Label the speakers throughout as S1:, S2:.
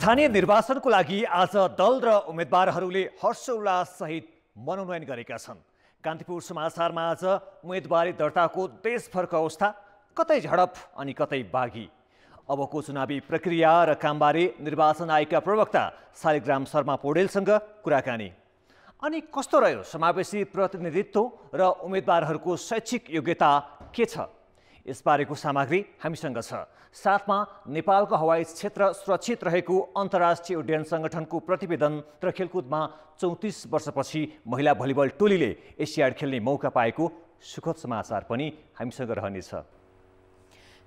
S1: स्थानीय निर्वाचनको लागि आज दल र उम्मेदवारहरूले हर्षोल्लाससहित मनोनयन गरेका छन्। कान्तिपुर समाचारमा आज उम्मेदवारी दर्ताको देशभरको अवस्था, कतै झडप अनि कतै बागी। अबको चुनावी प्रक्रिया र कामबारे निर्वाचन आयोगका प्रवक्ता शालिग्राम शर्मा पौडेलसँग कुराकानी। अनि कस्तो रह्यो समावेशी प्रतिनिधित्व र उम्मेदवारहरूको शैक्षिक योग्यता के छ, यसबारेको सामग्री हामीसँग छ। साथमा नेपालको हवाई क्षेत्र सुरक्षित रहेको अन्तर्राष्ट्रिय उड्डयन सङ्गठनको प्रतिवेदन र खेलकुदमा 34 वर्षपछि महिला भलिबल टोलीले एसियाड खेल्ने मौका पाएको सुखद समाचार पनि हामीसँग रहनेछ।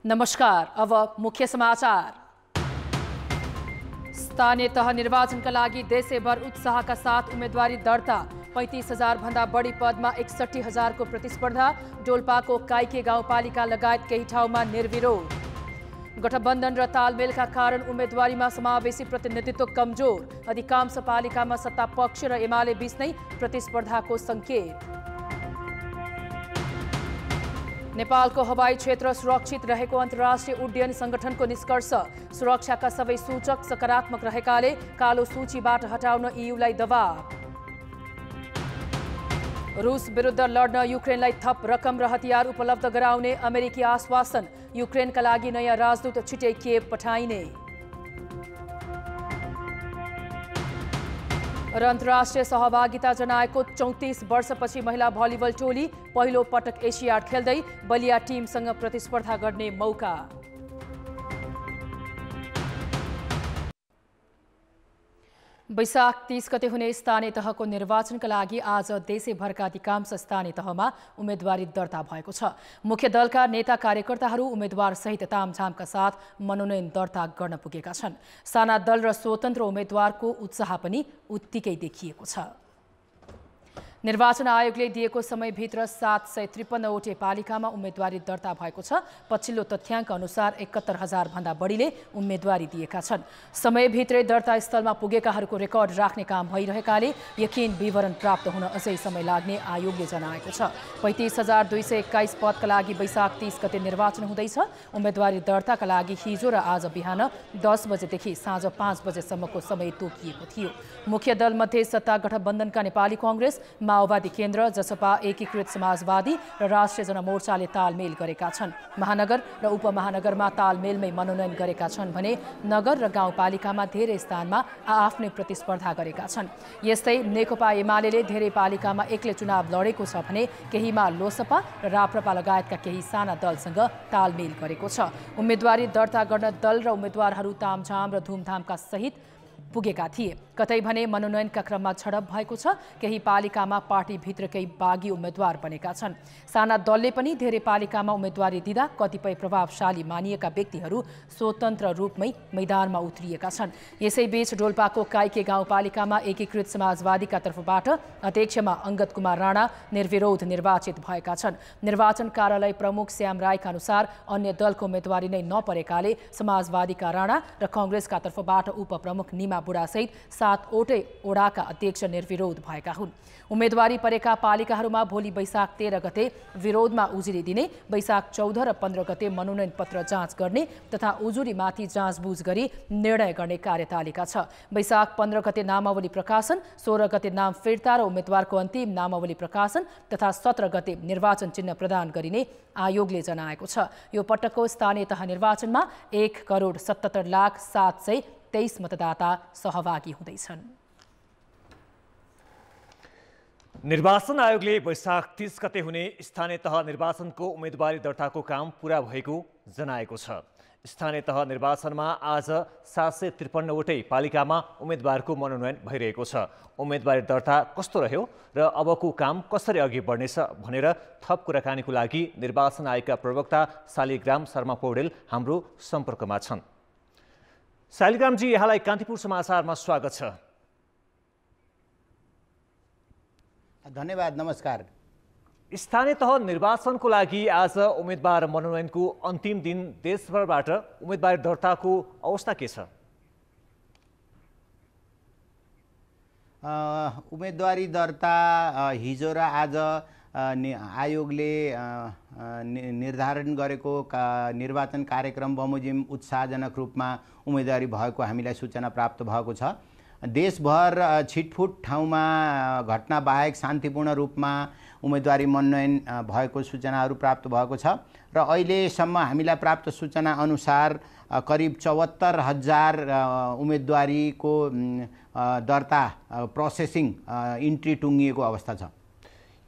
S2: नमस्कार, अब मुख्य समाचार। स्थानीय तह निर्वाचनका लागि देशैभर उत्साहका साथ उम्मेदवारी दर्ता। 35,000 भन्दा बढी पदमा 61,000 को प्रतिस्पर्धा। डोल्पाको काइके गाउँपालिका लगायत केही ठाउँमा निर्विरोध। गठबन्धन र तालमेलका कारण उम्मेदवारीमा समावेशी प्रतिनिधित्व कमजोर। अधिकांश पालिकामा सत्ता पक्ष र एमाले बीच नै प्रतिस्पर्धाको संकेत। नेपालको हवाई क्षेत्र सुरक्षित रहेको अन्तर्राष्ट्रिय उड्डयन सङ्गठनको निष्कर्ष। सुरक्षाका सबै सूचक सकारात्मक रहेकाले कालो सूचीबाट हटाउन EUलाई दबाव। रुस विरुद्ध लड्न युक्रेनलाई थप रकम र हतियार उपलब्ध गराउने अमेरिकी आश्वासन। युक्रेनका लागि नयाँ राजदूत छिटै किएभ पठाइने। र अन्तर्राष्ट्रिय सहभागिता जनाएको 34 वर्षपछि महिला भलिबल टोली पहिलो पटक एसियाड खेल्दै बलिया टिमसँग प्रतिस्पर्धा गर्ने मौका। वैशाख 30 गते हुने स्थानीय तहको निर्वाचनका लागि आज देशैभरका अधिकांश स्थानीय तहमा उम्मेदवारी दर्ता भएको छ। मुख्य दलका नेता कार्यकर्ताहरू उम्मेदवारसहित तामझामका साथ मनोनयन दर्ता गर्न पुगेका छन्। साना दल र स्वतन्त्र उम्मेदवारको उत्साह पनि उत्तिकै देखिएको छ। निर्वाचन आयोगले दिएको समयभित्र 753 वटै पालिकामा उम्मेदवारी दर्ता भएको छ। पछिल्लो तथ्याङ्क अनुसार 71,000 भन्दा बढीले उम्मेदवारी दिएका छन्। समयभित्रै दर्ता स्थलमा पुगेकाहरूको रेकर्ड राख्ने काम भइरहेकाले यकिन विवरण प्राप्त हुन अझै समय लाग्ने आयोगले जनाएको छ। 35,221 पदका लागि वैशाख 30 गते निर्वाचन हुँदैछ। उम्मेदवारी दर्ताका लागि हिजो र आज बिहान 10 बजेदेखि साँझ 5 बजेसम्मको समय तोकिएको थियो। मुख्य दलमध्ये सत्ता गठबन्धनका नेपाली काङ्ग्रेस, माओवादी केन्द्र, जसपा, एकीकृत समाजवादी र राष्ट्रिय जनमोर्चाले तालमेल गरेका छन्। महानगर र उपमहानगरमा तालमेलमै मनोनयन गरेका छन् भने नगर र गाउँपालिकामा धेरै स्थानमा आआफ्नै प्रतिस्पर्धा गरेका छन्। यस्तै नेकपा एमाले धेरै पालिकामा एक्लै चुनाव लडेको छ भने केहीमा लोसपा र राप्रपा लगायतका केही साना दलसँग तालमेल गरेको छ। उम्मेदवारी दर्ता गर्न दल र उम्मेदवारहरू तामझाम र धुमधामका सहित पुगेका थिए। कतै भने मनोनयनका क्रममा झडप भएको छ। केही पालिकामा पार्टीभित्रकै बागी उम्मेदवार बनेका छन्। साना दलले पनि धेरै पालिकामा उम्मेदवारी दिँदा कतिपय प्रभावशाली मानिएका व्यक्तिहरू स्वतन्त्र रूपमै मैदानमा उत्रिएका छन्। यसैबीच डोल्पाको काइके गाउँपालिकामा एकीकृत समाजवादीका तर्फबाट अध्यक्षमा अङ्गद कुमार राणा निर्विरोध निर्वाचित भएका छन्। निर्वाचन कार्यालय प्रमुख श्याम राईका अनुसार अन्य दलको उम्मेदवारी नै नपरेकाले समाजवादीका राणा र काङ्ग्रेसका तर्फबाट उपप्रमुख निमा बुढासहित 7 वटै ओडाका अध्यक्ष निर्विरोध भएका हुन्। उम्मेदवारी परेका पालिकाहरूमा भोलि वैशाख 13 गते विरोधमा उजुरी दिने, वैशाख 14 र 15 गते मनोनयन पत्र जाँच गर्ने तथा उजुरीमाथि जाँचबुझ गरी निर्णय गर्ने कार्यतालिका छ। वैशाख 15 गते नामावली प्रकाशन, 16 गते नाम फिर्ता र उम्मेदवारको अन्तिम नामावली प्रकाशन तथा 17 गते निर्वाचन चिन्ह प्रदान गरिने आयोगले जनाएको छ। यो पटकको स्थानीय तह निर्वाचनमा 1,77,723 मतदाता सहभागी हुँदैछन्।
S1: निर्वाचन आयोगले वैशाख 30 गते हुने स्थानीय तह निर्वाचनको उम्मेदवारी दर्ताको काम पूरा भएको जनाएको छ। स्थानीय तह निर्वाचनमा आज 753 वटै पालिकामा उम्मेदवारको मनोनयन भइरहेको छ। उम्मेदवारी दर्ता कस्तो रह्यो र अबको काम कसरी अघि बढ्नेछ भनेर थप कुराकानीको लागि निर्वाचन आयोगका प्रवक्ता शालिग्राम शर्मा पौडेल हाम्रो सम्पर्कमा छन्। शालिग्रामजी, यहाँलाई कान्तिपुर समाचारमा स्वागत छ।
S3: धन्यवाद, नमस्कार।
S1: स्थानीय तह निर्वाचनको लागि आज उम्मेदवार मनोनयनको अन्तिम दिन देशभरबाट उम्मेदवारी दर्ताको अवस्था के छ?
S3: उम्मेदवारी दर्ता हिजो र आज आयोगले निर्धारण गरेको निर्वाचन कार्यक्रम बमोजिम उत्साहजनक रूपमा उम्मेदवारी भएको हामीलाई सूचना प्राप्त भएको छ। देशभर छिटफुट ठाउँमा घटना बाहेक शान्तिपूर्ण रूपमा उम्मेदवारी मनोनयन भएको सूचनाहरू प्राप्त भएको छ र अहिलेसम्म हामीलाई प्राप्त सूचना अनुसार करिब 74,000 उम्मेदवारीको दर्ता प्रोसेसिङ इन्ट्री टुङ्गिएको अवस्था छ।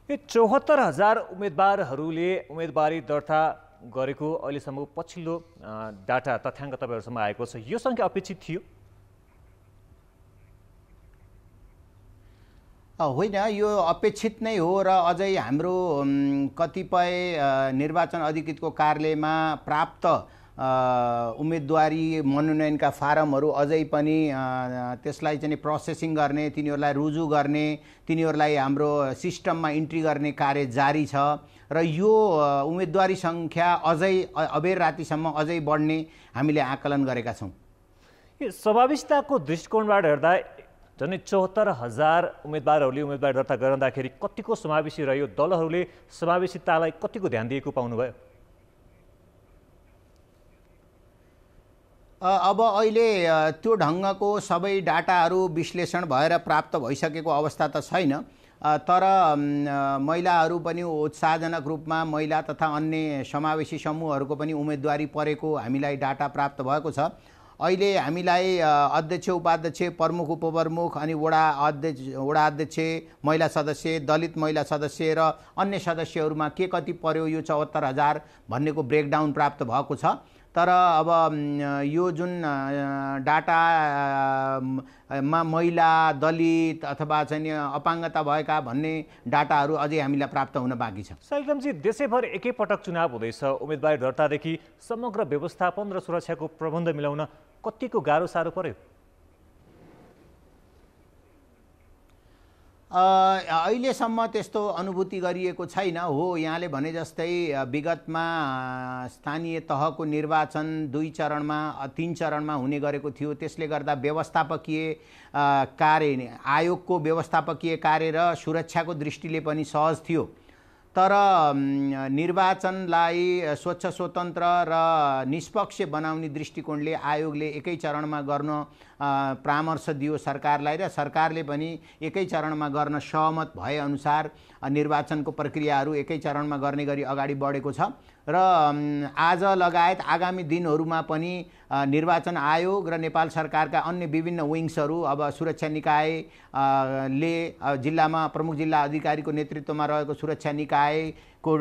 S1: यो 74,000 उम्मेदवारहरूले उम्मेदवारी दर्ता गरेको अहिलेसम्म पछिल्लो डाटा तथ्याङ्क तपाईँहरूसम्म आएको छ। यो सङ्ख्या अपेक्षित थियो?
S3: होइन, यो अपेक्षित नै हो र अझै हाम्रो कतिपय निर्वाचन अधिकृतको कार्यालयमा प्राप्त उम्मेदवारी मनोनयनका फारमहरू अझै पनि त्यसलाई चाहिँ प्रोसेसिङ गर्ने, तिनीहरूलाई रुजु गर्ने, तिनीहरूलाई हाम्रो सिस्टममा इन्ट्री गर्ने कार्य जारी छ र यो उम्मेदवारी सङ्ख्या अझै अबेर रातिसम्म अझै बढ्ने हामीले आकलन गरेका छौँ।
S1: यो समावेशिताको दृष्टिकोणबाट हेर्दा झन्डै 74,000 उम्मेदवारहरूले उम्मेदवारी दर्ता गर्दाखेरि कतिको समावेशी रह्यो? दलहरूले समावेशितालाई कतिको ध्यान दिएको पाउनुभयो?
S3: अब अहिले त्यो ढङ्गको सबै डाटाहरू विश्लेषण भएर प्राप्त भइसकेको अवस्था त छैन, तर महिलाहरू पनि उत्साहजनक रूपमा महिला तथा अन्य समावेशी समूहहरूको पनि उम्मेदवारी परेको हामीलाई डाटा प्राप्त भएको छ। अहिले हामीलाई अध्यक्ष, उपाध्यक्ष, प्रमुख, उपप्रमुख अनि वडा अध्यक्ष, महिला सदस्य, दलित महिला सदस्य र अन्य सदस्यहरूमा के कति पर्यो यो 74,000 भन्नेको ब्रेकडाउन प्राप्त भएको छ। तर अब यो जुन डाटामा महिला, दलित अथवा चाहिँ अपाङ्गता भएका भन्ने डाटाहरू अझै हामीलाई प्राप्त हुन बाँकी छ।
S1: सालिग्रामजी, देशैभर एकैपटक चुनाव हुँदैछ। उम्मेदवारी दर्तादेखि समग्र व्यवस्थापन र सुरक्षाको प्रबन्ध मिलाउन कतिको गाह्रो साह्रो पर्यो?
S3: अहिलेसम्म त्यस्तो अनुभूति गरिएको छैन। हो, यहाँले भने जस्तै विगतमा स्थानीय तहको निर्वाचन 2 चरणमा 3 चरणमा हुने गरेको थियो। त्यसले गर्दा व्यवस्थापकीय कार्य, आयोगको व्यवस्थापकीय कार्य र सुरक्षाको दृष्टिले पनि सहज थियो। तर निर्वाचनलाई स्वच्छ, स्वतन्त्र र निष्पक्ष बनाउने दृष्टिकोणले आयोगले एकै चरणमा गर्न परामर्श दियो सरकारलाई र सरकारले पनि एकै चरणमा गर्न सहमत भए अनुसार निर्वाचनको प्रक्रियाहरू एकै चरणमा गर्ने गरी अगाडि बढेको छ र आज लगायत आगामी दिनहरूमा पनि निर्वाचन आयोग र नेपाल सरकारका अन्य विभिन्न विङ्सहरू अब सुरक्षा निकायले जिल्लामा प्रमुख जिल्ला अधिकारीको नेतृत्वमा रहेको सुरक्षा निकायको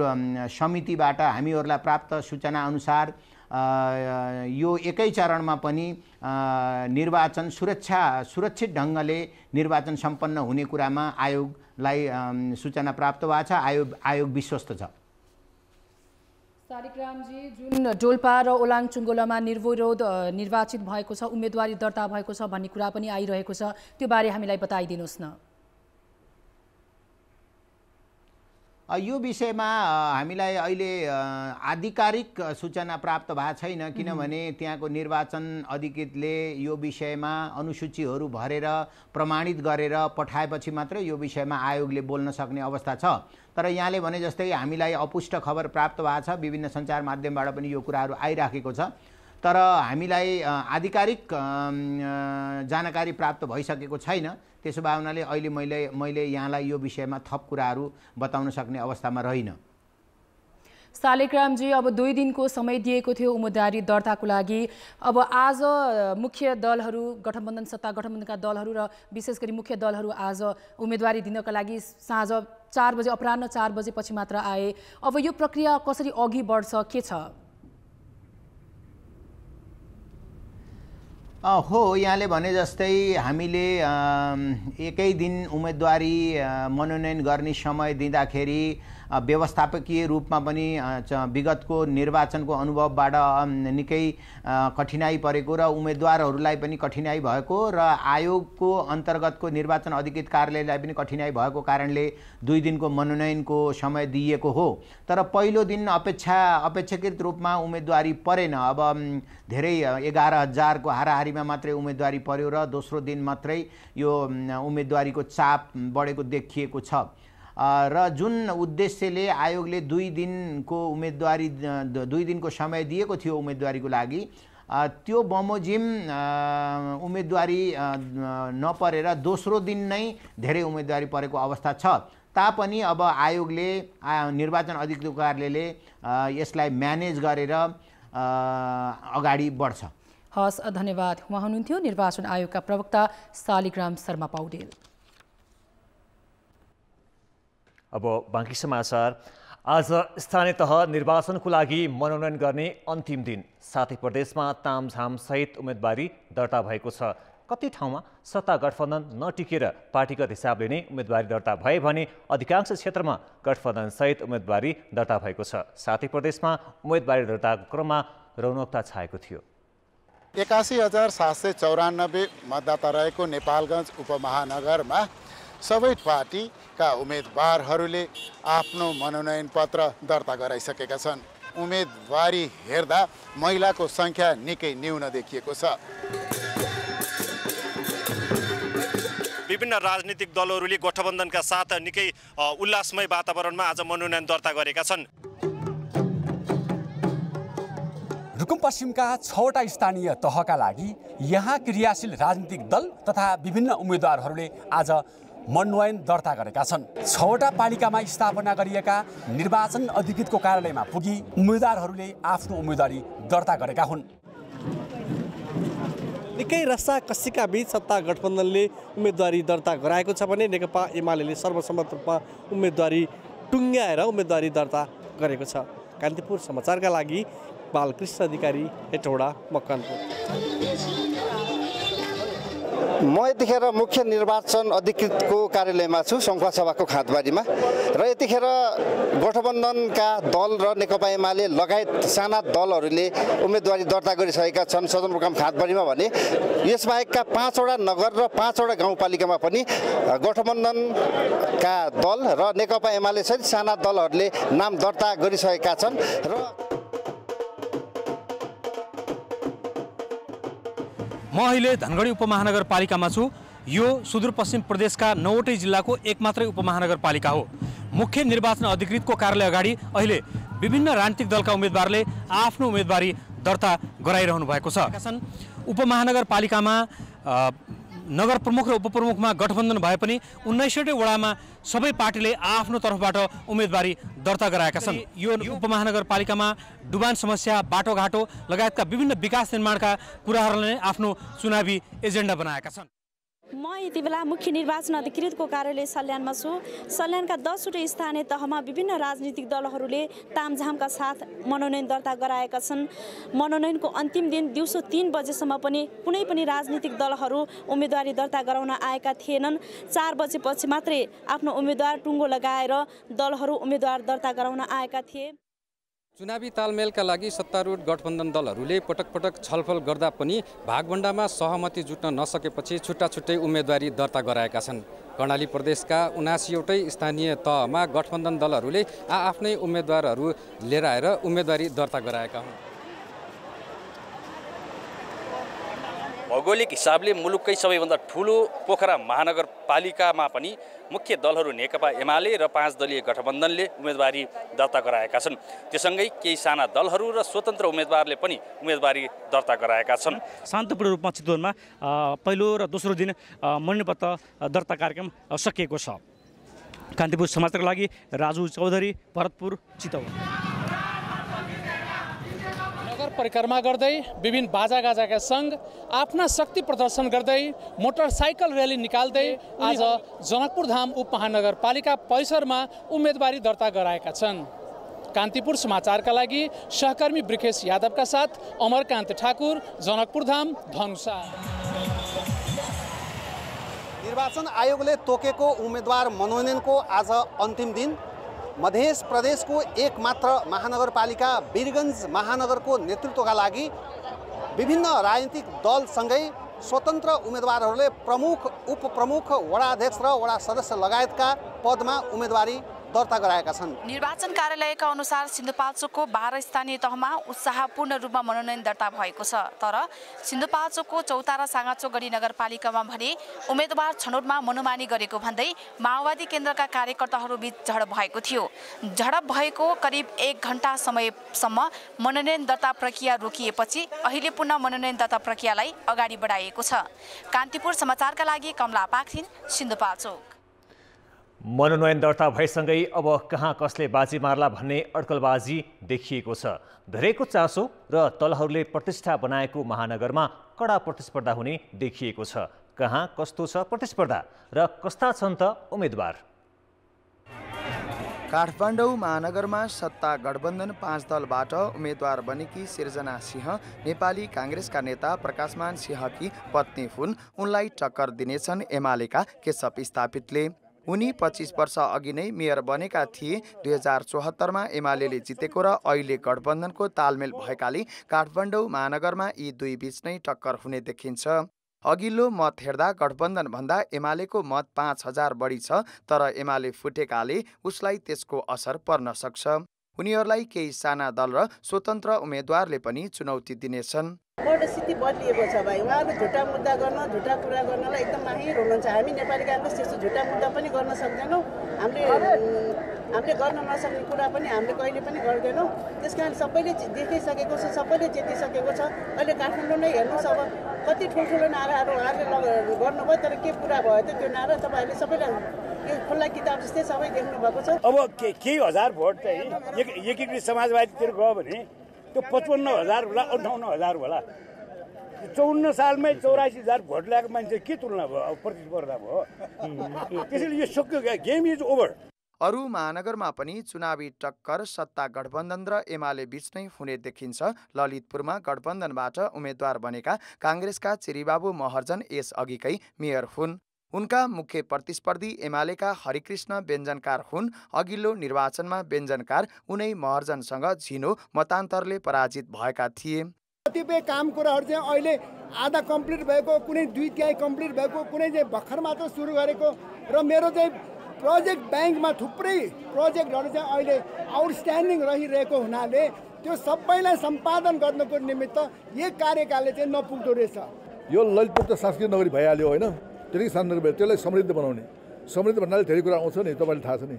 S3: समितिबाट हामीहरूलाई प्राप्त सूचना अनुसार यो एकै चरणमा पनि निर्वाचन सुरक्षित ढङ्गले निर्वाचन सम्पन्न हुने कुरामा आयोगलाई सूचना प्राप्त भएको छ। आयोग विश्वस्त छ।
S2: सालिग्रामजी, जुन डोल्पा र ओलाङचुङ्गोलामा निर्विरोध निर्वाचित भएको छ, उम्मेदवारी दर्ता भएको छ भन्ने कुरा पनि आइरहेको छ, त्यो बारे हामीलाई बताइदिनुहोस् न।
S3: यो विषयमा हामीलाई अहिले आधिकारिक सूचना प्राप्त भएको छैन, किनभने त्यहाँको निर्वाचन अधिकृतले यो विषयमा अनुसूचीहरू भरेर प्रमाणित गरेर पठाएपछि मात्र यो विषयमा आयोगले बोल्न सक्ने अवस्था छ। तर यहाँले भने जस्तै हामीलाई अपुष्ट खबर प्राप्त भएको छ, विभिन्न सञ्चार माध्यमबाट पनि यो कुराहरू आइराखेको छ। तर हामीलाई आधिकारिक जानकारी प्राप्त भइसकेको छैन। त्यसो भए हुनाले अहिले मैले यहाँलाई यो विषयमा थप कुराहरू बताउन सक्ने अवस्थामा रहिन।
S2: सालिग्रामजी, अब 2 दिनको समय दिएको थियो उम्मेदवारी दर्ताको लागि। अब आज मुख्य दलहरू, गठबन्धन सत्ता गठबन्धनका दलहरू र विशेष गरी मुख्य दलहरू आज उम्मेदवारी दिनका लागि साँझ 4 बजे, अपराह्न 4 बजेपछि मात्र आए। अब यो प्रक्रिया कसरी अघि बढ्छ, के छ?
S3: हो, यहाँले भने जस्तै हामीले एकै दिन उम्मेदवारी मनोनयन गर्ने समय दिँदाखेरि व्यवस्थापकीय रूपमा पनि विगतको निर्वाचनको अनुभवबाट निकै कठिनाई परेको र उम्मेदवारहरूलाई पनि कठिनाई भएको र आयोगको अन्तर्गतको निर्वाचन अधिकृत कार्यालयलाई पनि कठिनाई भएको कारणले 2 दिनको मनोनयनको समय दिइएको हो। तर पहिलो दिन अपेक्षाकृत रूपमा उम्मेदवारी परेन। अब धेरै 11,000 को हाराहारीमा मात्रै उम्मेदवारी पर्यो र दोस्रो दिन मात्रै यो उम्मेदवारीको चाप बढेको देखिएको छ। र जुन उद्देश्यले आयोगले 2 दिनको समय दिएको थियो उम्मेदवारीको लागि, त्यो बमोजिम उम्मेदवारी नपरेर दोस्रो दिन नै धेरै उम्मेदवारी परेको अवस्था छ। तापनि अब आयोगले निर्वाचन अधिकृत कार्यालयले यसलाई म्यानेज गरेर अगाडि बढ्छ।
S2: हस्, धन्यवाद। उहाँ हुनुहुन्थ्यो निर्वाचन आयोगका प्रवक्ता शालिग्राम शर्मा पौडेल।
S1: अब बाँकी समाचार। आज स्थानीय तह निर्वाचनको लागि मनोनयन गर्ने अन्तिम दिन, साथै प्रदेशमा तामझाम सहित उम्मेदवारी दर्ता भएको छ। कति ठाउँमा सत्ता गठबन्धन नटिकेर पार्टीगत हिसाबले नै उम्मेदवारी दर्ता भए भने अधिकांश क्षेत्रमा गठबन्धन सहित उम्मेदवारी दर्ता भएको छ। साथै प्रदेशमा उम्मेदवारी दर्ताको क्रममा रौनकता छाएको थियो।
S4: 81,794 मतदाता रहेको नेपालगञ्ज उपमहानगरमा सबै पार्टीका उम्मेदवारहरूले आफ्नो मनोनयन पत्र दर्ता गराइसकेका छन्। उम्मेदवारी हेर्दा महिलाको सङ्ख्या निकै न्यून देखिएको छ।
S5: विभिन्न राजनीतिक दलहरूले गठबन्धनका साथ निकै उल्लासमय वातावरणमा आज मनोनयन दर्ता गरेका छन्।
S6: रुकुम पश्चिमका 6वटा स्थानीय तहका लागि यहाँ क्रियाशील राजनीतिक दल तथा विभिन्न उम्मेदवारहरूले आज मनोनयन दर्ता गरेका छन्। 6वटा पालिकामा स्थापना गरिएका निर्वाचन अधिकृतको कार्यालयमा पुगी उम्मेदवारहरूले आफ्नो उम्मेदवारी दर्ता गरेका हुन्।
S7: निकै रस्साकस्सीका बीच सत्ता गठबन्धनले उम्मेदवारी दर्ता गराएको छ भने नेकपा एमाले सर्वसम्मत रूपमा उम्मेदवारी टुङ्ग्याएर उम्मेदवारी दर्ता गरेको छ। कान्तिपुर समाचारका लागि बालकृष्ण अधिकारी, हेटौडा, मकवानपुर।
S8: म यतिखेर मुख्य निर्वाचन अधिकृतको कार्यालयमा छु, सङ्खुवासभाको खाँदबारीमा। र यतिखेर गठबन्धनका दल र नेकपा एमाले लगायत साना दलहरूले उम्मेदवारी दर्ता गरिसकेका छन् सदरमुकाम खाँदबारीमा भने यसबाहेकका 5वटा नगर र 5वटा गाउँपालिकामा पनि गठबन्धनका दल र नेकपा एमाले सहित साना दलहरूले नाम दर्ता गरिसकेका छन्। र
S9: म अहिले धनगढी उपमहानगरपालिकामा छु। यो सुदूरपश्चिम प्रदेशका 9वटै जिल्लाको एक मात्रै उपमहानगरपालिका हो। मुख्य निर्वाचन अधिकृतको कार्यालय अगाडि अहिले विभिन्न राजनीतिक दलका उम्मेदवारले आफ्नो उम्मेदवारी दर्ता गराइरहनु भएको छ। उपमहानगरपालिकामा नगर प्रमुख र उपप्रमुखमा गठबन्धन भए पनि 19वटै वडामा सबै पार्टीले आफ्नो तर्फबाट उम्मेदवारी दर्ता गराएका छन्। यो उपमहानगरपालिकामा डुबान समस्या, बाटोघाटो लगायतका विभिन्न विकास निर्माणका कुराहरूले आफ्नो चुनावी एजेन्डा बनाएका छन्।
S10: म यति बेला मुख्य निर्वाचन अधिकृतको कार्यालय सल्यानमा छु। सल्यानका 10वटै स्थानीय तहमा विभिन्न राजनीतिक दलहरूले तामझामका साथ मनोनयन दर्ता गराएका छन्। मनोनयनको अन्तिम दिन दिउँसो 3 बजेसम्म पनि कुनै पनि राजनीतिक दलहरू उम्मेदवारी दर्ता गराउन आएका थिएनन्। 4 बजेपछि मात्रै आफ्नो उम्मेदवार टुङ्गो लगाएर दलहरू उम्मेदवार दर्ता गराउन आएका थिए।
S11: चुनावी तालमेलका लागि सत्तारूढ गठबन्धन दलहरूले पटक पटक छलफल गर्दा पनि भागभण्डामा सहमति जुट्न नसकेपछि छुट्टा छुट्टै उम्मेदवारी दर्ता गराएका छन्। कर्णाली प्रदेशका 79वटै स्थानीय तहमा गठबन्धन दलहरूले आफ्नै उम्मेदवारहरू लिएर आएर उम्मेदवारी दर्ता गराएका हुन्।
S12: भौगोलिक हिसाबले मुलुककै सबैभन्दा ठुलो पोखरा महानगरपालिकामा पनि मुख्य दलहरू नेकपा एमाले र 5 दलीय गठबन्धनले उम्मेदवारी दर्ता गराएका छन्। त्यससँगै केही साना दलहरू र स्वतन्त्र उम्मेदवारले पनि उम्मेदवारी दर्ता गराएका छन्।
S9: शान्तपूर्ण रूपमा चितवनमा पहिलो र दोस्रो दिन मनोनयनपत्र दर्ता कार्यक्रम सकिएको छ। कान्तिपुर समाचारका लागि राजु चौधरी, भरतपुर, चितवन।
S13: परिक्रमा गर्दै विभिन्न बाजागाजाका सङ्ग आफ्ना शक्ति प्रदर्शन गर्दै मोटरसाइकल र्याली निकाल्दै आज जनकपुर धाम उपमहानगरपालिका परिसरमा उम्मेदवारी दर्ता गराएका छन्। कान्तिपुर समाचारका लागि सहकर्मी ब्रिकेश यादवका साथ अमरकान्त ठाकुर, जनकपुर धाम, धनुषा।
S7: निर्वाचन आयोगले तोकेको उम्मेदवार मनोनयनको आज अन्तिम दिन। मध्य प्रदेशको एकमात्र महानगरपालिका वीरगञ्ज महानगरको नेतृत्वका लागि विभिन्न राजनीतिक दलसँगै स्वतन्त्र उम्मेदवारहरूले प्रमुख, उपप्रमुख, वडा अध्यक्ष र वडा सदस्य लगायतका पदमा उम्मेदवारी
S14: दर्ता गराएका छन्।
S15: निर्वाचन कार्यालयका अनुसार सिन्धुपाल्चोकको 12 स्थानीय तहमा उत्साहपूर्ण रूपमा मनोनयन दर्ता भएको छ। तर सिन्धुपाल्चोकको चौतारा साँगाचोक गढी नगरपालिकामा भने उम्मेदवार छनौटमा मनोमानी गरेको भन्दै माओवादी केन्द्रका कार्यकर्ताहरूबीच झडप भएको थियो। झडप भएको करिब 1 घण्टा समयसम्म मनोनयन दर्ता प्रक्रिया रोकिएपछि अहिले पुनः मनोनयन दर्ता प्रक्रियालाई अगाडि बढाइएको छ। कान्तिपुर समाचारका लागि कमला पाखरिन, सिन्धुपाल्चोक।
S1: मनोनयन दर्ता भएसँगै अब कहाँ कसले बाजी मार्ला भन्ने अड्कलबाजी देखिएको छ। धेरैको चासो र दलहरूले प्रतिष्ठा बनाएको महानगरमा कडा प्रतिस्पर्धा हुने देखिएको छ। कहाँ कस्तो छ प्रतिस्पर्धा र कस्ता छन् त उम्मेदवार?
S16: काठमाडौँ महानगरमा सत्ता गठबन्धन 5 दलबाट उम्मेदवार बनेकी सिर्जना सिंह नेपाली काङ्ग्रेसका नेता प्रकाशमान सिंहकी पत्नी हुन्। उनलाई टक्कर दिनेछन् एमालेका केशव स्थापितले। उनी 25 वर्ष अघि नै मेयर बनेका थिए। 2074मा एमालेले जितेको र अहिले गठबन्धनको तालमेल भएकाले काठमाडौँ महानगरमा यी दुई बीच नै टक्कर हुने देखिन्छ। अघिल्लो मत हेर्दा गठबन्धन भन्दा एमालेको मत 5000 बढी छ। तर एमाले फुटेकाले उसलाई त्यसको असर पर्न सक्छ। उनीहरूलाई केही साना दल र स्वतन्त्र उम्मेदवारले पनि चुनौती दिनेछन्।
S17: स्थिति बदलिएको छ भाइ। उहाँहरू झुटा मुद्दा गर्न, झुटा कुरा गर्नलाई एकदम माहिर हुनुहुन्छ। हामी नेपाली काङ्ग्रेस त्यस्तो झुटा मुद्दा पनि गर्न सक्दैनौँ। हामीले गर्न नसक्ने कुरा पनि हामीले कहिले पनि गर्दैनौँ। त्यसकारण सबैले देखिसकेको छ, सबैले जितिसकेको छ। अहिले काठमाडौँ नै हेर्नुहोस्, अब कति ठुल्ठुलो नाराहरू उहाँहरूले गर्नुभयो, तर के पुरा भयो त त्यो नारा? तपाईँहरूले सबैलाई यो खुल्ला किताब जस्तै सबै देख्नु भएको छ।
S18: अब केही हजार भोट चाहिँ एकीकृत समाजवादीतिर गयो भने त्यो 55,000 होला, 58,000 होला। 54 सालमै 84,000 भोट ल्याएको मान्छे के तुलना भयो, प्रतिस्पर्धा भयो। त्यसैले यो सक्यो, गेम इज ओभर।
S16: अरू महानगरमा पनि चुनावी टक्कर सत्ता गठबन्धन र एमाले बीच नै हुने देखिन्छ। ललितपुरमा गठबन्धनबाट उम्मेदवार बनेका काङ्ग्रेसका चिरीबाबु महर्जन यस अघिकै मेयर हुन्। उनका मुख्य प्रतिस्पर्धी एमालेका हरिकृष्ण व्यञ्जनकार हुन्। अघिल्लो निर्वाचनमा व्यञ्जनकार उनै महर्जनसँग झिनो मतान्तरले पराजित भएका थिए।
S19: कतिपय काम कुराहरू चाहिँ अहिले आधा कम्प्लिट भएको, कुनै 2/3 कम्प्लिट भएको, कुनै चाहिँ भर्खर मात्र सुरु गरेको र मेरो चाहिँ प्रोजेक्ट ब्याङ्कमा थुप्रै प्रोजेक्टहरू चाहिँ अहिले आउटस्ट्यान्डिङ रहिरहेको हुनाले त्यो सबैलाई सम्पादन गर्नको निमित्त यो कार्यकालले चाहिँ नपुग्दो रहेछ।
S20: यो ललितपुर त सांस्कृतिक नगरी भइहाल्यो होइन, त्यति सानो भयो, त्यसलाई समृद्ध बनाउने। समृद्ध भन्नाले धेरै कुरा आउँछ नि, तपाईँले थाहा छ नि।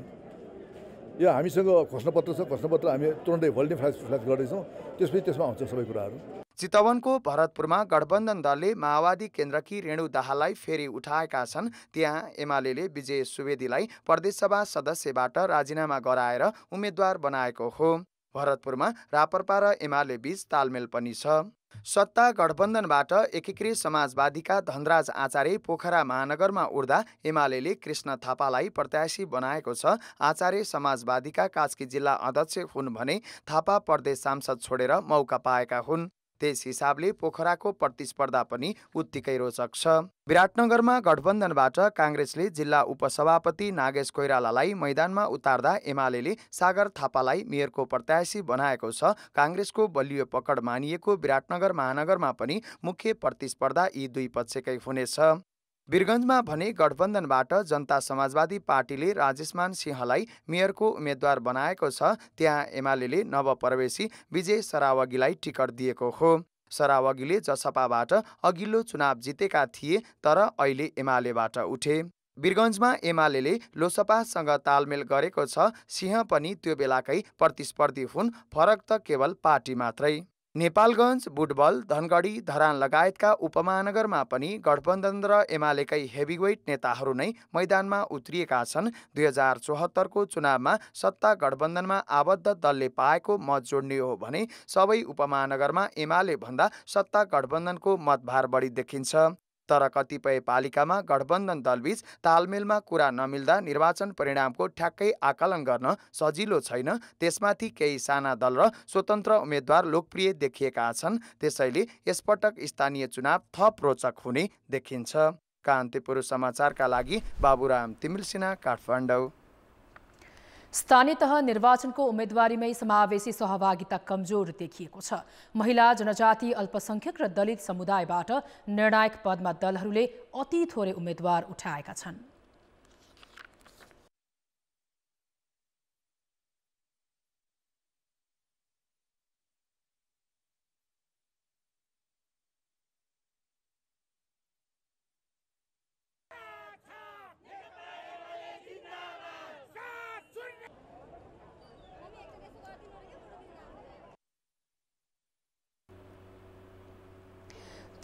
S20: यो हामीसँग घोषणापत्र छ, घोषणापत्र हामी तुरन्तै भोलि नै फ्ल्यास गर्दैछौँ, त्यसमा आउँछ सबै कुराहरू।
S16: चितवनको भरतपुरमा गठबन्धन दलले माओवादी केन्द्रकी रेणु दाहाललाई फेरि उठाएका छन्। त्यहाँ एमालेले विजय सुवेदीलाई प्रदेशसभा सदस्यबाट राजीनामा गराएर उम्मेद्वार बनाएको हो। भरतपुरमा रापरपा र एमाले बीच तालमेल पनि छ। सत्ता गठबन्धनबाट एकीकृत समाजवादीका धनराज आचार्य पोखरा महानगरमा उड्दा एमालेले कृष्ण थापालाई प्रत्याशी बनाएको छ। आचार्य समाजवादीका कास्की जिल्ला अध्यक्ष हुन् भने थापा प्रदेश सांसद छोडेर मौका पाएका हुन्। त्यस हिसाबले पोखराको प्रतिस्पर्धा पनि उत्तिकै रोचक छ। विराटनगरमा गठबन्धनबाट काङ्ग्रेसले जिल्ला उपसभापति नागेश कोइरालालाई मैदानमा उतार्दा एमालेले सागर थापालाई मेयरको प्रत्याशी बनाएको छ। काङ्ग्रेसको बलियो पकड मानिएको विराटनगर महानगरमा पनि मुख्य प्रतिस्पर्धा यी दुई पक्षकै हुनेछ। वीरगञ्जमा भने गठबन्धनबाट जनता समाजवादी पार्टीले राजेशमान सिंहलाई मेयरको उम्मेद्वार बनाएको छ। त्यहाँ एमालेले नवप्रवेशी विजय सरावगीलाई टिकट दिएको हो। सरावगीले जसपाबाट अघिल्लो चुनाव जितेका थिए, तर अहिले एमालेबाट उठे। वीरगञ्जमा एमालेले लोसपासँग तालमेल गरेको छ। सिंह पनि त्यो बेलाकै प्रतिस्पर्धी हुन्, फरक त केवल पार्टी मात्रै। नेपालगञ्ज, बुटबल, धनगढी, धरान लगायतका उपमहानगरमा पनि गठबन्धन र एमालेकै हेभीवेट नेताहरू नै मैदानमा उत्रिएका छन्। 2074को चुनावमा सत्ता गठबन्धनमा आबद्ध दलले पाएको मत जोड्ने हो भने सबै उपमहानगरमा एमाले भन्दा सत्ता गठबन्धनको मतभार बढी देखिन्छ। तर कतिपय पालिकामा गठबन्धन दलबीच तालमेलमा कुरा नमिल्दा निर्वाचन परिणामको ठ्याक्कै आकलन गर्न सजिलो छैन। त्यसमाथि केही साना दल र स्वतन्त्र उम्मेद्वार लोकप्रिय देखिएका छन्। त्यसैले यसपटक स्थानीय चुनाव थप रोचक हुने देखिन्छ। कान्तिपुर समाचारका लागि बाबुराम तिमिलसिना, काठमाडौँ।
S2: स्थानीय तह निर्वाचनको उम्मेदवारीमै समावेशी सहभागिता कमजोर देखिएको छ। महिला, जनजाति, अल्पसंख्यक र दलित समुदायबाट निर्णायक पदमा दलहरूले अति थोरै उम्मेद्वार उठाएका छन्।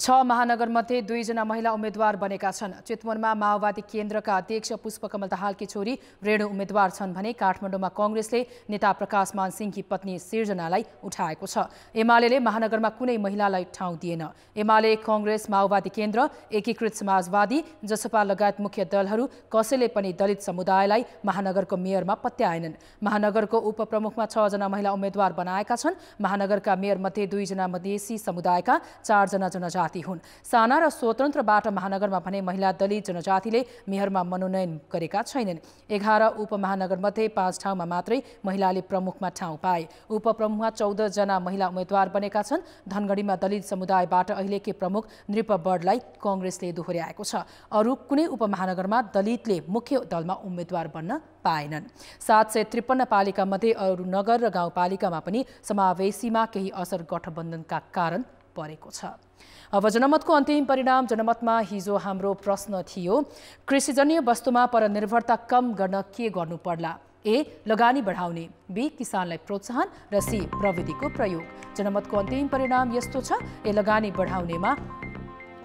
S2: 6 महानगरमध्ये 2 जना महिला उम्मेद्वार बनेका छन्। चितवनमा माओवादी केन्द्रका अध्यक्ष पुष्पकमल दाहालकी छोरी रेणु उम्मेद्वार छन् भने काठमाडौँमा कांग्रेसले नेता प्रकाश मान सिंहकी पत्नी सिर्जनालाई उठाएको छ। एमाले महानगरमा कुनै महिलालाई ठाउँ दिएन। एमाले, कांग्रेस, माओवादी केन्द्र, एकीकृत समाजवादी, जसपा लगायत मुख्य दलहरू कसैले पनि दलित समुदायलाई महानगरको मेयरमा पत्याएनन्। महानगरको उपप्रमुखमा 6 जना महिला उम्मेद्वार बनाएका छन्। महानगरका मेयरमध्ये 2 जना मधेसी समुदायका, 4 जना जनजाति हुन्। साना र स्वतन्त्रबाट महानगरमा भने महिला दलित जनजातिले मेयरमा मनोनयन गरेका छैनन्। 11 उपमहानगरमध्ये 5 ठाउँमा मात्रै महिलाले प्रमुखमा ठाउँ पाए। उपप्रमुखमा 14 जना महिला उम्मेद्वार बनेका छन्। धनगढीमा दलित समुदायबाट अहिलेकै प्रमुख नृप बर्डलाई कांग्रेसले दोहोर्याएको छ। अरू कुनै उपमहानगरमा दलितले मुख्य दलमा उम्मेद्वार बन्न पाएनन्। 753 पालिकामध्ये अरू नगर र गाउँपालिकामा पनि समावेशीमा केही असर गठबन्धनका कारण परेको छ। अब जनमतको अन्तिम परिणाम। जनमतमा हिजो हाम्रो प्रश्न थियो, कृषिजन्य वस्तुमा परनिर्भरता कम गर्न के गर्नु पर्ला? ए, लगानी बढाउने, बी, किसानलाई प्रोत्साहन र सी, प्रविधिको प्रयोग। जनमतको अन्तिम परिणाम यस्तो छ, ए, लगानी बढाउनेमा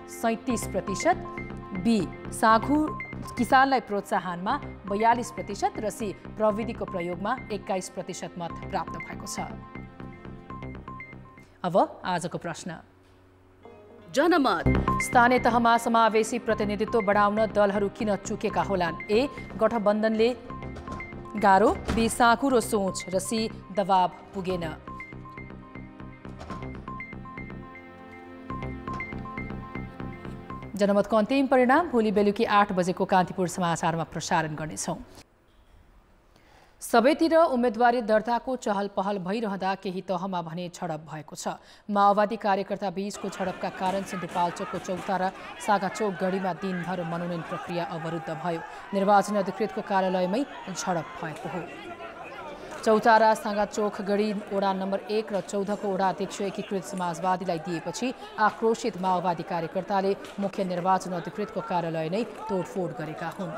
S2: 37%, बी, साँघु किसानलाई प्रोत्साहनमा 42% र सी, प्रविधिको प्रयोगमा 21% मत प्राप्त भएको छ। अब आजको प्रश्न। जनमत स्थानीय तहमा समावेशी प्रतिनिधित्व बढाउन दलहरू किन चुकेका होलान्? ए, गठबन्धनले गाह्रो, बी, साँघुरो सोच र सी, दबाव पुगेन। जनमतको अन्तिम परिणाम भोलि बेलुकी 8 बजेको कान्तिपुर समाचारमा प्रसारण गर्नेछौँ। सबैतिर उम्मेदवारी दर्ताको चहल पहल भइरहँदा केही तहमा भने झडप भएको छ। माओवादी कार्यकर्ता बीचको झडपका कारण सिन्धुपाल्चोकको चौतारा सागाचोक गढीमा दिनभर मनोनयन प्रक्रिया अवरुद्ध भयो। निर्वाचन अधिकृतको कार्यालयमै झडप भएको हो। चौतारा सागाचोक गढी वडा नम्बर 1 र 14 को वडा अध्यक्ष एकीकृत समाजवादीलाई दिएपछि आक्रोशित माओवादी कार्यकर्ताले मुख्य निर्वाचन अधिकृतको कार्यालय नै तोडफोड गरेका हुन्।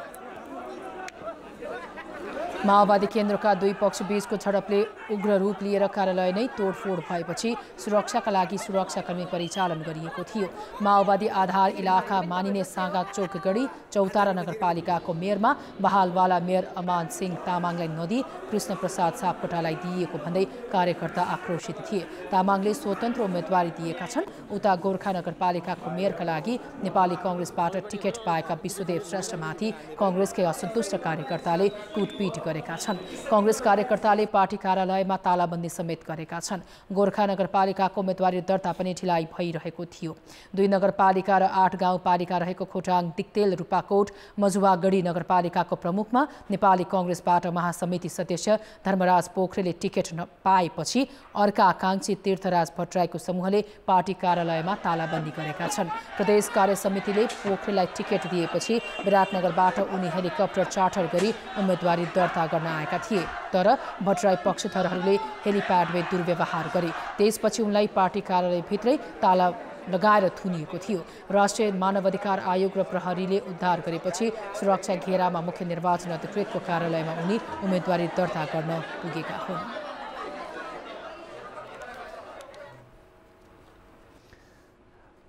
S2: माओवादी केन्द्रका दुई पक्ष बीचको झडपले उग्र रूप लिएर कार्यालय नै तोडफोड भएपछि सुरक्षाका लागि सुरक्षाकर्मी परिचालन गरिएको थियो। माओवादी आधार इलाका मानिने सागाचोक गढी चौतारा नगरपालिकाको मेयरमा बहालवाला मेयर अमान सिंह तामाङलाई नदिई कृष्ण प्रसाद सापकोटालाई दिइएको भन्दै कार्यकर्ता आक्रोशित थिए। तामाङले स्वतन्त्र उम्मेदवारी दिएका छन्। उता गोर्खा नगरपालिकाको मेयरका लागि नेपाली कांग्रेसबाट टिकट पाएका विश्वदेव श्रेष्ठमाथि कांग्रेसकै असन्तुष्ट कार्यकर्ताले कुटपिट गरेका छन्। कांग्रेस कार्यकर्ताले पार्टी कार्यालयमा तालाबन्दी समेत गरेका छन्। गोर्खा नगरपालिकाको उम्मेदवारी दर्ता पनि ढिलाइ भइरहेको थियो। 2 नगरपालिका र 8 गाउँपालिका रहेको खोटाङ, दिक्तेल, रूपाकोट, मजुवागढी नगरपालिकाको प्रमुखमा नेपाली कांग्रेसबाट महासमिति सदस्य धर्मराज पोखरेलले टिकट नपाएपछि अर्का आकांक्षी तीर्थराज भट्टराईको समूहले पार्टी कार्यालयमा तालाबन्दी गरेका छन्। प्रदेश कार्य समितिले पोखरेललाई टिकट दिएपछि विराटनगरबाट उनी हेलिकप्टर चार्टर गरी उम्मेदवारी दर्ता गर्न आएका थिए, तर भट्टराई पक्षधरहरूले हेलिप्याडमै दुर्व्यवहार गरे। त्यसपछि उनलाई पार्टी कार्यालयभित्रै ताला लगाएर थुनिएको थियो। राष्ट्रिय मानवाधिकार आयोग र प्रहरीले उद्धार गरेपछि सुरक्षा घेरामा मुख्य निर्वाचन अधिकृतको कार्यालयमा उनी उम्मेदवारी दर्ता गर्न पुगेका हुन्।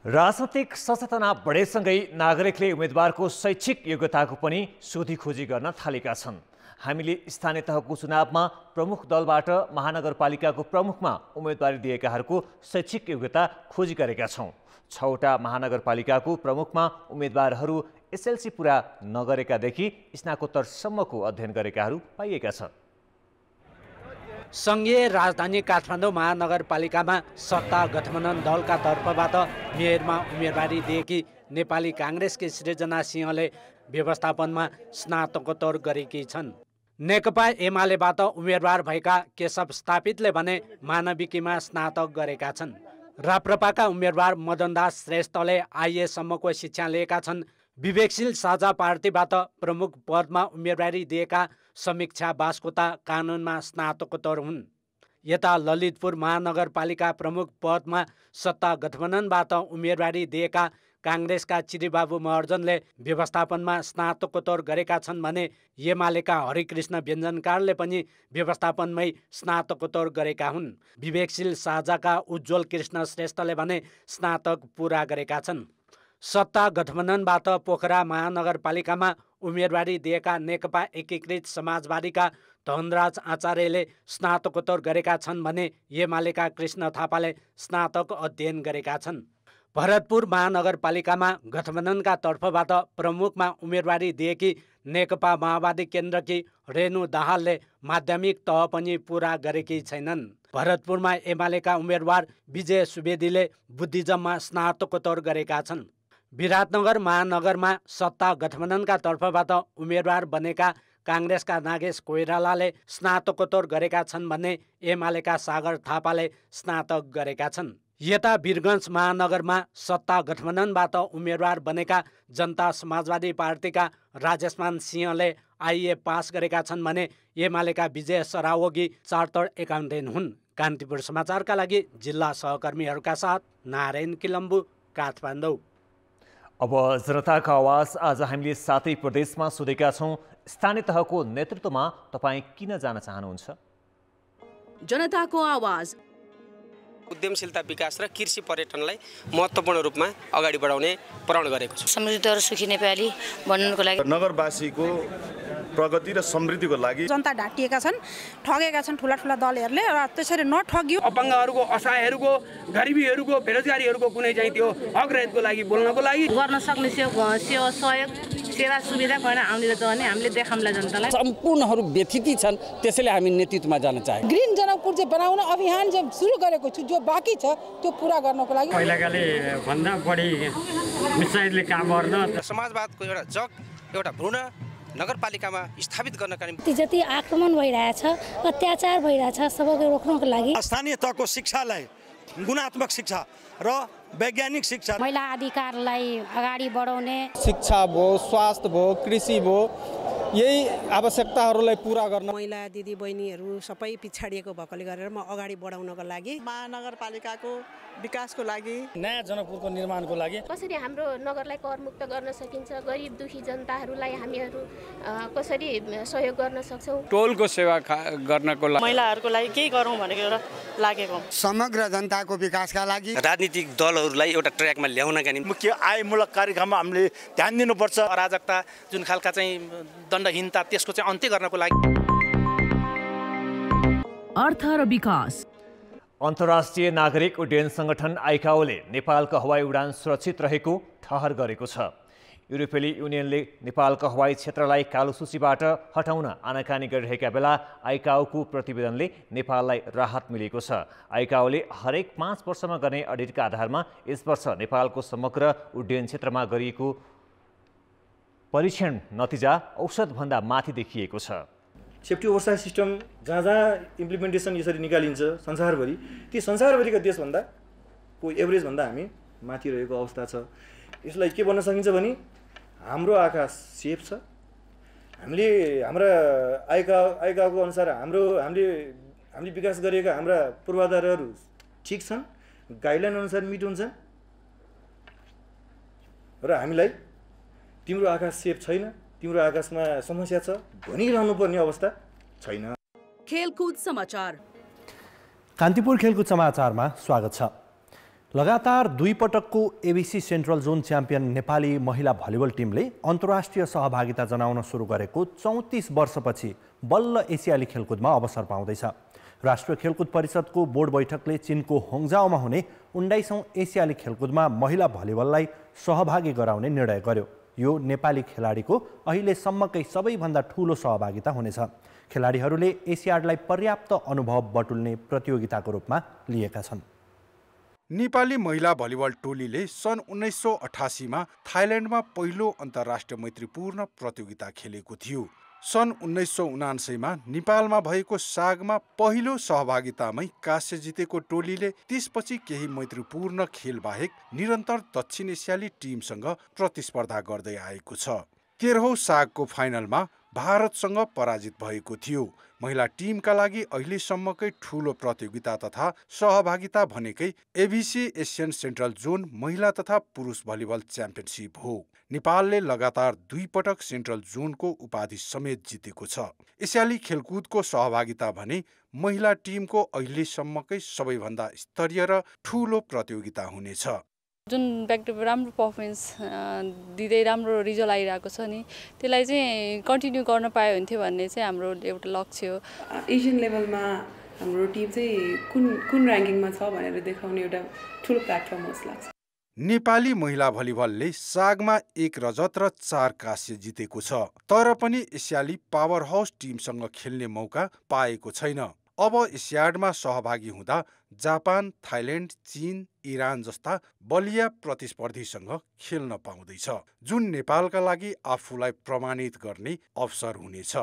S1: राजनैतिक सचेतना बढेसँगै नागरिकले उम्मेदवारको शैक्षिक योग्यताको पनि सोधी खोजी गर्न थालेका छन्। हामीले स्थानीय तहको चुनावमा प्रमुख दलबाट महानगरपालिकाको प्रमुखमा उम्मेदवारी दिएकाहरूको शैक्षिक योग्यता खोजी गरेका छौँ। 6वटा महानगरपालिकाको प्रमुखमा उम्मेदवारहरू एसएलसी पुरा नगरेकादेखि स्नाकोत्तरसम्मको अध्ययन गरेकाहरू पाइएका छन्।
S14: सङ्घीय राजधानी काठमाडौँ महानगरपालिकामा सत्ता गठबन्धन दलका तर्फबाट मेयरमा उम्मेदवारी दिएकी नेपाली काङ्ग्रेसकी सृजना सिंहले व्यवस्थापनमा स्नातकोत्तर गरेकी छन्। नेकपा एमालेबाट उम्मेदवार भएका केशव स्थापितले भने मानविकीमा स्नातक गरेका छन्। राप्रपाका उम्मेदवार मदनदास श्रेष्ठले आइएसम्मको शिक्षा लिएका छन्। विवेकशील साझा पार्टीबाट प्रमुख पदमा उम्मेदवारी दिएका समीक्षा बास्कोटा कानुनमा स्नातकोत्तर हुन्। यता ललितपुर महानगरपालिका प्रमुख पदमा सत्ता गठबन्धनबाट उम्मेदवारी दिएका काङ्ग्रेसका चिरीबाबु महर्जनले व्यवस्थापनमा स्नातकोत्तर गरेका छन् भने एमालेका हरिकृष्ण व्यञ्जनकारले पनि व्यवस्थापनमै स्नातकोत्तर गरेका हुन्। विवेकशील साझाका उज्जवल कृष्ण श्रेष्ठले भने स्नातक पुरा गरेका छन्। सत्ता गठबन्धनबाट पोखरा महानगरपालिकामा उम्मेदवारी दिएका नेकपा एकीकृत समाजवादीका धनराज आचार्यले स्नातकोत्तर गरेका छन् भने एमालेका कृष्ण थापाले स्नातक अध्ययन गरेका छन्। भरतपुर महानगरपालिकामा गठबन्धनका तर्फबाट प्रमुखमा उम्मेदवारी दिएकी नेकपा माओवादी केन्द्रकी रेणु दाहालले माध्यमिक तह पनि पुरा गरेकी छैनन्। भरतपुरमा एमालेका उम्मेदवार विजय सुवेदीले बुद्धिज्ममा स्नातकोत्तर गरेका छन्। विराटनगर महानगरमा सत्ता गठबन्धनका तर्फबाट उम्मेदवार बनेका काङ्ग्रेसका नागेश कोइरालाले स्नातकोत्तर गरेका छन् भने एमालेका सागर थापाले स्नातक गरेका छन्। यता वीरगञ्ज महानगरमा सत्ता गठबन्धनबाट उम्मेदवार बनेका जनता समाजवादी पार्टीका राजेशमान सिंहले आइए पास गरेका छन् भने एमालेका विजय सरावगी चार्टर्ड एकाउन्टेन्ट हुन्। कान्तिपुर समाचारका लागि जिल्ला सहकर्मीहरूका साथ नारायण किलम्बु, काठमाडौँ।
S1: अब जनताको आवाज आज हामीले 7 प्रदेशमा सोधेका छौँ। स्थानीय तहको नेतृत्वमा तपाईँ किन जान चाहनुहुन्छ?
S21: जनताको आवाज
S22: उद्यमशीलता विकास र कृषि पर्यटनलाई महत्त्वपूर्ण रूपमा अगाडि बढाउने प्रण गरेको छ।
S23: समृद्ध र सुखी नेपाली बन्नको लागि
S24: नगरवासीको प्रगति र समृद्धिको लागि
S25: जनता ढाटिएका छन्, ठगेका छन् ठुला ठुला दलहरूले र त्यसरी नठगियो।
S26: अपाङ्गहरूको, असहायहरूको, गरिबीहरूको, बेरोजगारीहरूको कुनै चाहिँ त्यो हकरहितको लागि बोल्नको लागि
S27: गर्न सक्ने सेवा सहयोग सेवा सुविधा भएर आउने भने हामीले देखाउँला जनतालाई।
S28: सम्पूर्णहरू व्यथित छन्, त्यसैले हामी नेतृत्वमा जान चाहे।
S29: ग्रिन जनकपुर चाहिँ बनाउन अभियान चाहिँ सुरु गरेको छु, जो बाँकी छ त्यो पुरा गर्नको लागि
S26: पहिलाकाले भन्दा बढी मिसाइलले काम गर्न
S22: समाजवादको एउटा जग, एउटा भ्रूण नगरपालिकामा स्थापित गर्नका निम्ति
S30: जति आक्रमण भइरहेछ, अत्याचार भइरहेछ, सबैको रोक्नको लागि
S31: स्थानीय तहको शिक्षालाई गुणात्मक शिक्षा र वैज्ञानिक शिक्षा,
S30: महिला अधिकारलाई अगाडि बढाउने,
S28: शिक्षा भयो, स्वास्थ्य भयो, कृषि भयो, यही आवश्यकताहरूलाई पुरा गर्न
S25: महिला दिदी बहिनीहरू सबै पिछाडिएको भएकोले गरेर म अगाडि बढाउनको लागि महानगरपालिकाको विकासको लागि
S28: नयाँ जनकपुरको निर्माणको लागि
S32: कसरी हाम्रो नगरलाई करमुक्त गर्न सकिन्छ, गरिब दुखी जनताहरूलाई हामीहरू कसरी सहयोग गर्न सक्छौँ,
S28: टोलको सेवा गर्नको लागि
S25: महिलाहरूको लागि केही गरौँ भनेको एउटा लागेको,
S31: समग्र जनताको विकासका लागि
S22: राजनीतिक दलहरूलाई एउटा ट्र्याकमा ल्याउनका निम्ति
S31: मुख्य आयमूलक कार्यक्रममा हामीले ध्यान दिनुपर्छ।
S22: अराजकता जुन खालका चाहिँ दण्डहीनता त्यसको चाहिँ अन्त्य गर्नको लागि
S21: अर्थ र विकास।
S1: अन्तर्राष्ट्रिय नागरिक उड्डयन सङ्गठन आइकाओले नेपालको हवाई उडान सुरक्षित रहेको ठहर गरेको छ। युरोपेली युनियनले नेपालको हवाई क्षेत्रलाई कालो सूचीबाट हटाउन आनाकानी गरिरहेका बेला आइकाओको प्रतिवेदनले नेपाललाई राहत मिलेको छ। आइकाओले हरेक 5 वर्षमा गर्ने अडिटका आधारमा यस वर्ष नेपालको समग्र उड्डयन क्षेत्रमा गरिएको परीक्षण नतिजा औसतभन्दा माथि देखिएको छ।
S33: सेफ्टी ओभरसाइट सिस्टम जहाँ जहाँ इम्प्लिमेन्टेसन यसरी निकालिन्छ संसारभरि, ती संसारभरिका देशभन्दा को एभरेजभन्दा हामी माथि रहेको अवस्था छ। यसलाई के भन्न सकिन्छ भने हाम्रो आकाश सेफ छ। हामीले हाम्रा आइकाको अनुसार हामीले विकास गरेका हाम्रा पूर्वाधारहरू ठिक छन्, गाइडलाइन अनुसार मिट हुन्छन् र हामीलाई तिम्रो आकाश सेफ छैन, तिम्रो आकाशमा समस्या छ भनिरहनु पर्ने अवस्था छैन।
S21: खेलकुद समाचार।
S34: कान्तिपुर खेलकुद समाचारमा स्वागत छ। लगातार 2 पटकको ABC central John champion Nepali महिला भलिबल टिमले अन्तर्राष्ट्रिय सहभागिता जनाउन सुरु गरेको 34 वर्षपछि बल्ल एसियाली खेलकुदमा अवसर पाउँदैछ। राष्ट्रिय खेलकुद परिषदको बोर्ड बैठकले चीनको होङजाओमा हुने 19औं एसियाली खेलकुदमा महिला भलिबललाई सहभागी गराउने निर्णय गर्यो। यो नेपाली खेलाडीको अहिलेसम्मकै सबैभन्दा ठूलो सहभागिता हुनेछ। खेलाडीहरूले एसियाडलाई पर्याप्त अनुभव बटुल्ने प्रतियोगिताको रूपमा लिएका छन्।
S35: नेपाली महिला भलिबल टोलीले सन् 1988 मा थाइल्यान्डमा पहिलो अन्तर्राष्ट्रिय मैत्रीपूर्ण प्रतियोगिता खेलेको थियो। सन् 1979 मा नेपालमा भएको सागमा पहिलो सहभागितामै काँस्य जितेको टोलीले त्यसपछि केही मैत्रीपूर्ण खेल बाहेक निरन्तर दक्षिण एसियाली टिमसँग प्रतिस्पर्धा गर्दै आएको छ। 13औं सागको फाइनलमा भारतसँग पराजित भएको थियो। महिला टिमका लागि अहिलेसम्मकै ठूलो प्रतियोगिता तथा सहभागिता भनेकै एबिसी एसियन सेन्ट्रल जोन महिला तथा पुरुष भलिबल च्याम्पियनसिप हो। नेपालले लगातार 2 पटक सेन्ट्रल जोनको उपाधि समेत जितेको छ। एसियाली खेलकुदको सहभागिता भने महिला टिमको अहिलेसम्मकै सबैभन्दा स्तरीय र ठूलो प्रतियोगिता हुनेछ।
S3: जुन व्यक्तिले राम्रो पर्फर्मेन्स दिँदै राम्रो रिजल्ट आइरहेको छ नि त्यसलाई चाहिँ कन्टिन्यू गर्न पायो हुन्थ्यो भन्ने चाहिँ हाम्रो एउटा लक्ष्य हो।
S4: एसियन लेभलमा हाम्रो टिम चाहिँ कुन र्याङ्किङमा छ भनेर देखाउने एउटा ठुलो प्लेटफर्म हो जस्तो लाग्छ।
S35: नेपाली महिला भलिबलले सागमा 1 रजत र 4 काँस्य जितेको छ, तर पनि एसियाली पावर हाउस टिमसँग खेल्ने मौका पाएको छैन। अब एसियाडमा सहभागी हुँदा जापान, थाइल्यान्ड, चीन, इरान जस्ता बलिया प्रतिस्पर्धीसँग खेल्न पाउँदैछ, जुन नेपालका लागि आफूलाई प्रमाणित गर्ने अवसर हुनेछ।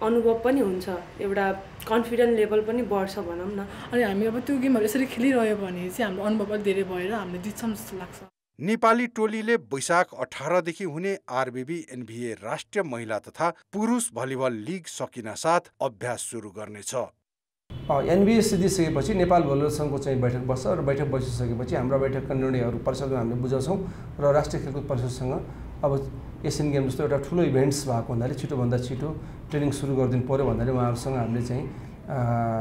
S4: अनुभव पनि हुन्छ, एउटा कन्फिडेन्ट लेभल पनि बढ्छ भनौँ न।
S5: अनि हामी अब त्यो गेमहरू यसरी खेलिरह्यो भने चाहिँ हाम्रो अनुभव पनि धेरै भएर हामीले जित्छौँ जस्तो लाग्छ।
S35: नेपाली टोलीले वैशाख 18 देखि हुने आरबिबी एनभिए राष्ट्रिय महिला तथा पुरुष भलिबल लिग सकिनासाथ अभ्यास सुरु गर्नेछ।
S6: एनबिए सिद्धिसकेपछि नेपाल भलिबल सङ्घको चाहिँ बैठक बस्छ र बैठक बसिसकेपछि हाम्रा बैठकका निर्णयहरू परिषदमा हामीले बुझाउँछौँ र राष्ट्रिय खेलकुद परिषदसँग अब एसियन गेम जस्तो एउटा ठुलो इभेन्ट्स भएको हुनाले छिटोभन्दा छिटो ट्रेनिङ सुरु गरिदिनु पर्यो भन्नाले उहाँहरूसँग हामीले चाहिँ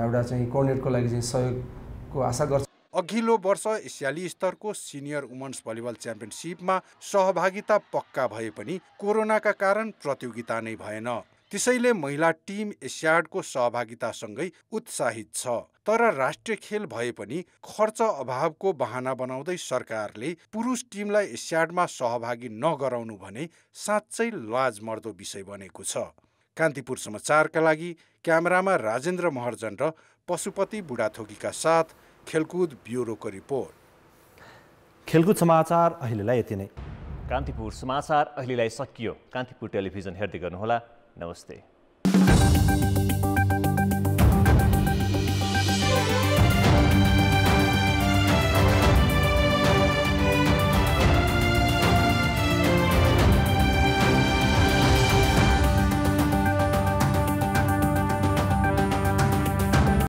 S6: एउटा चाहिँ कोअर्डिनेटको लागि चाहिँ सहयोगको आशा गर्छौँ।
S35: अघिल्लो वर्ष एसियाली स्तरको सिनियर वुमन्स भलिबल च्याम्पियनसिपमा सहभागिता पक्का भए पनि कोरोनाका कारण प्रतियोगिता नै भएन। त्यसैले महिला टिम एसियाडको सहभागितासँगै उत्साहित छ, तर राष्ट्रिय खेल भए पनि खर्च अभावको बहाना बनाउँदै सरकारले पुरुष टिमलाई एसियाडमा सहभागी नगराउनु भने साँच्चै लाजमर्दो विषय बनेको छ। कान्तिपुर समाचारका लागि क्यामेरामा राजेन्द्र महर्जन र पशुपति बुढाथोकीका साथ खेलकुद ब्युरोको रिपोर्ट।
S34: खेलकुद समाचार अहिलेलाई यति नै।
S1: कान्तिपुर समाचार अहिलेलाई सकियो। कान्तिपुर टेलिभिजन हेर्दै गर्नुहोला। नमस्ते।